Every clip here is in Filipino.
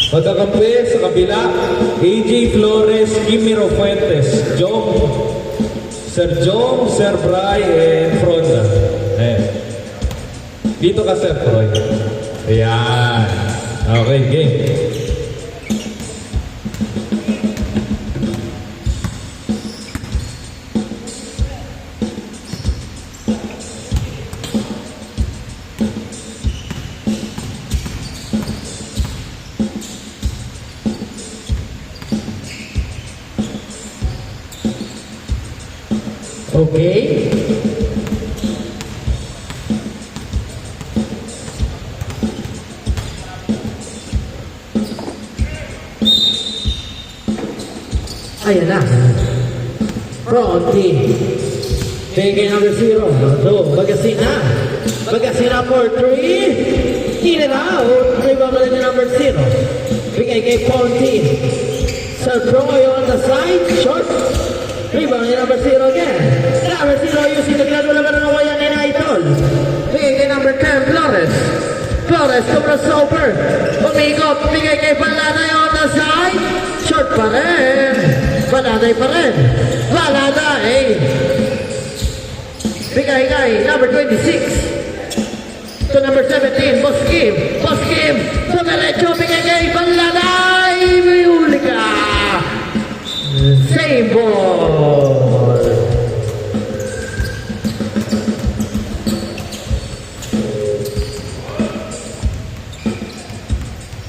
Magkakampi sa kabila, AJ Flores, Kimiro Fuentes, Jong, Sir Bry, and Fronda. Ayan. Dito ka, Sir Troy. Ayan. Okay, game. Okay. Ayan na. Fronty. Bigay number 0. So, Bagasina. Bagasina for 3. In and out. Rebound na rin number 0. Bigay kay Fronty. Sir Troy on the side. Short. Rebound na number 0 again. Number 0 using the gradual naman ng wayan ni Idol. Bigay kay number 10, Flores. Flores to crossover. Umikot. Bigay kay Balanay on the side. Short pa rin. Baladay pa rin. Baladay. Bigay kay number 26. To number 17, Boss Kim. Boss Kim. Sa derecho. Bigay kay Baladay. Mayuli ka. Same ball.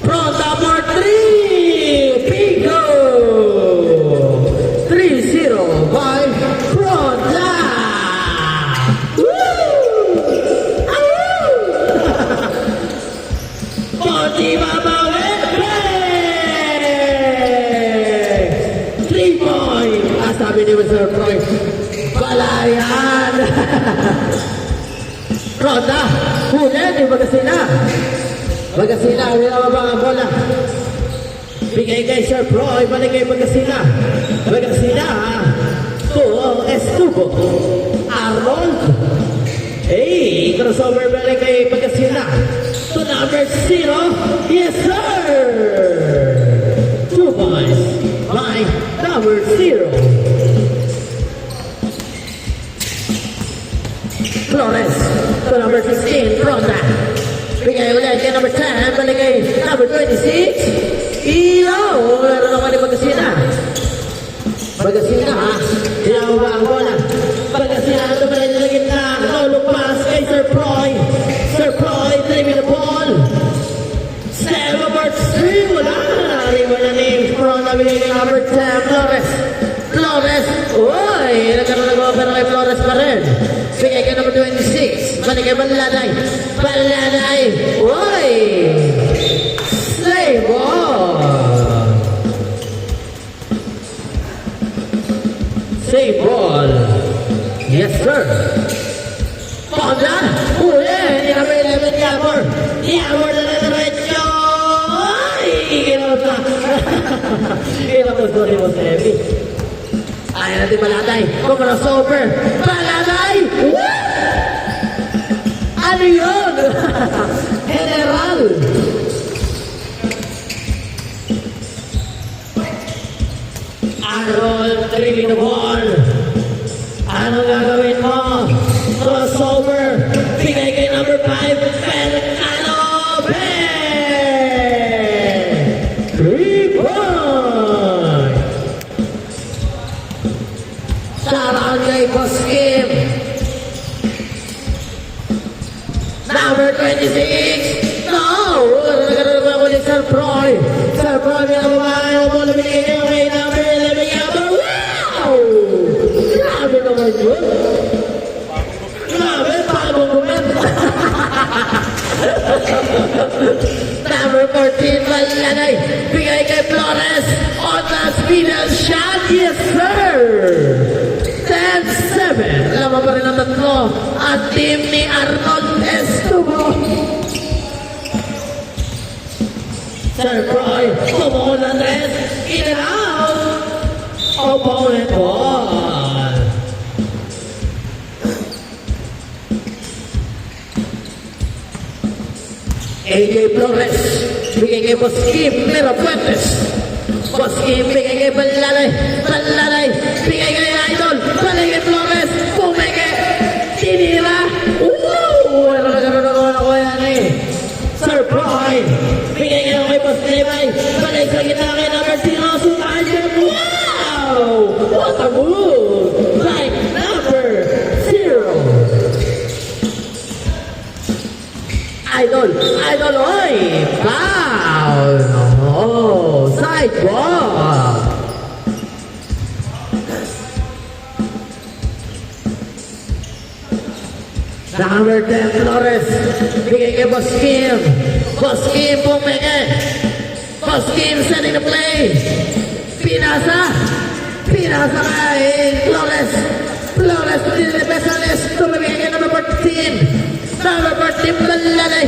From number 3, Pico. 3-0 by Fronda. Woo! Awoo! Ponti babawin. 3 point. Sabi ni Mr. Troy, balayan. Fronda. Huli ni Bagasina. Bagasina, winababa ang bola. Bigay kay Sir Troy, balik kay Bagasina. Bagasina, Estubo. Arnold. Hey, crossover balik kay Bagasina. To number 0. Yes, sir. 2 points by number 0. Flores. To number 16, Fronda. Bigay ulit kay number 10, balik kay number 26. Ilaw! Laro naman ni Bagasina. Bagasina, ha? Ilaw ba ang bola? Bagasina, tumalay na gitna. Low pass kay Sir Proy. Sir Proy, driving the ball. 7 over 3. Wala. Wala ni Fronda. Bigay kay number 10, Flores. Flores. Uy! Nagkaroon nag-over kay Flores pa rin. Bigay kay number 26. Balik kay Baladay. Baladay. Uy! Slay ball. Save ball. Yes, sir. Fonda. Uli. Hindi na may 11 Yamor. Yamor na diretso. Ay! Kinot na. Kinot na mo sa Evi. Ayaw natin Baladay. Crossover. Baladay. Woo! Ano yun? General. Arnold, driving the ball. Anong gagawin mo? Crossover. Bigay kay number 5, Pelcano. 3 points. Sarang kay Boss Kim. Number 26. No! Nagkaroon ako ni Sir Proy. Sir Proy, may nababahay ako mo. Nabigay niyo kay number 11 Yammer. Wow! Grabe naman yun. Grabe, bagong gumit. Number 14, Malanay. Bigay kay Flores. On the speedal shot. Yes, sir! 10-7. Laman pa rin ang tatlo. At team ni Arnold Estubo. Sir Troy, opponent Andres, in and out. Opponent ball. AJ Flores. bigay kay Boss Kim Mirapuentes. Boss Kim, bigay kay Balalay. Balalay, bigay kay Idol. Balik kay Flores. Pumeke. Tinira. Woo! Ano na gano'n ako yan eh. Sir Prime, bigay kay Boss Levi. Balik sa gitna kay number 0. Sumahan siya. Wow! What a move! Like number 0. Idol, oy! Foul! Oh, sidewalk! Number 10, Flores. Bigay kay Boss Kim. Boss Kim, pumeke. Boss Kim setting the play. Pinasa. Pinasa kay Flores. Flores, Pesales. Tumibigay kay number 14. Number 14, Balalay.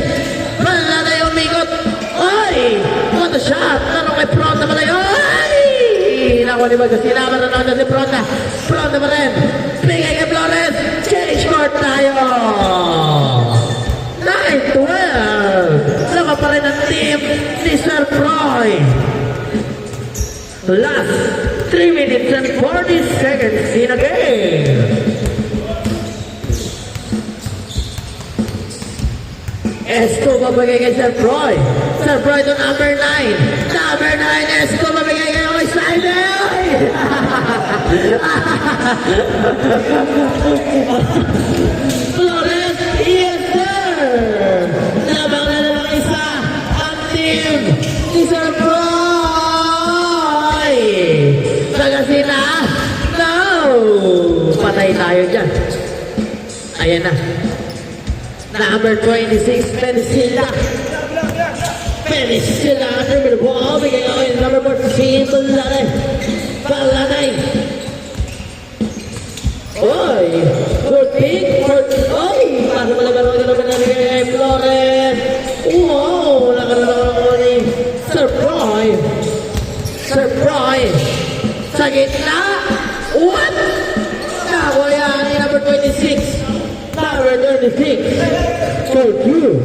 Balalay, umikot. Ay! What a shot! Tanong kay Pronda Malayo. Ay! Nakuha ni Bagas. Sinaman na naman si Pronda. Pronda pa rin. Bigay kay Flores. Change court tayo. 9-12. Lama pa rin ang team ni Sir Froy. Last 3 minutes and 40 seconds in a game. Escobar bigay kay Sir Froy. Sir Froy to number 9. Number 9, Escobar bigay kay Roy Sidel. Flores, yes sir. Nabang na naman isa ang team ni Sir Froy. Nagasina? No! Patay tayo dyan. Ayan na. Number 26, Penicilla. Penicilla, number 1. Bigay ako yung number 14, Balanay. Balanay. Oy! 14, 14. Oy! Pasok mo naman ako naman na bigay kay Flores. Wow! Nakaralang ako ni Sir Froy. Sir Froy. Sa gitna. What? Nakuha ni number 26. Number 36. For 2.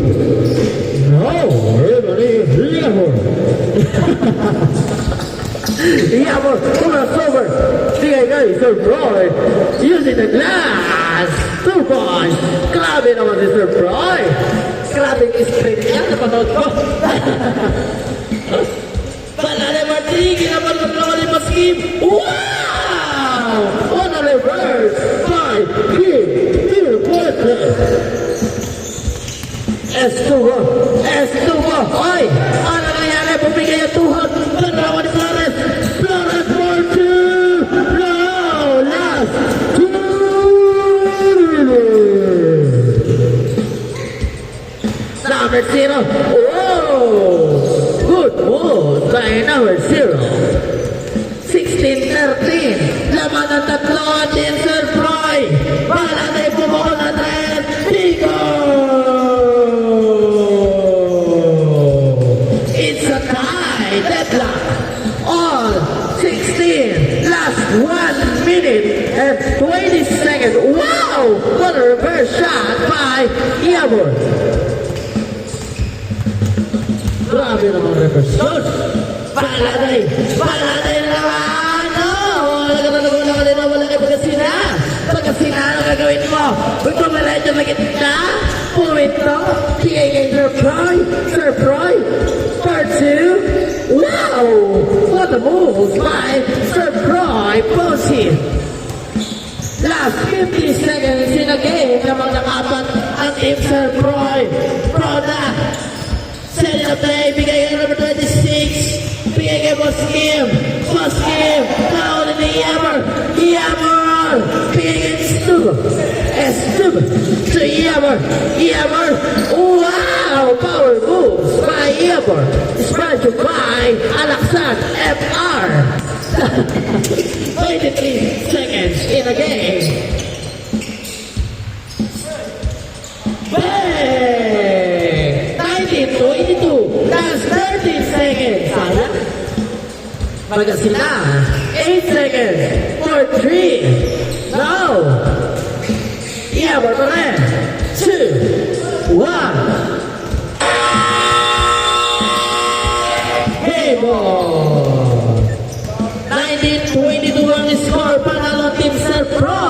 No, everybody is Iamor. Iamor, crossover. Bigay kay Sir Froy. Using the glass. 2 points. Grabe naman si Sir Froy. Grabe yung straight niya. Napanood ko. Balade Martin. Kinapanood ko ni Maskim. Wow! On a reverse. 5, 3. Estuvo, oy! Ano nangyari? Bumigay ang tuhod. Panawa ni Flores. Flores for 2. No! Last 2 minutes. Number 0. Oh! Good move by number 0. 16-13. Laman ang tatlo din Sir Froy. Para na ipumukol natin. Pico! It's a tie. Deadlock. All 16. Last 1 minute and 20 seconds. Wow! What a reverse shot by Iamor. Grabe naman reverse shot. Balanay! Balanay na naman! No! Wala kayo pagkasina! Pagkasina, ano gagawin mo? Magpamaradyo na kita? Pumito? Bigay kay Sir Froy? Sir Froy? Part 2? Wow! What a move by Sir Froy! Bossy! Last 50 seconds in a game namang nakapat ang team Sir Froy! Proda! Set it up day, bigay kay number 26. Bigay kay Boss Kim. Boss Kim. Down in the Iamor. Iamor. Bigay kay Estubo. To Iamor. Iamor. Wow! Power moves by Iamor. Sponsored by Alaksan FR. 23 seconds in a game. Bang! 19-22. That's 13 seconds. Sana? Magasina. 8 seconds. For 3. Now. Yeah, we're going 2, 1. table. 19-22 ang score. Panalo Team Sir Pro.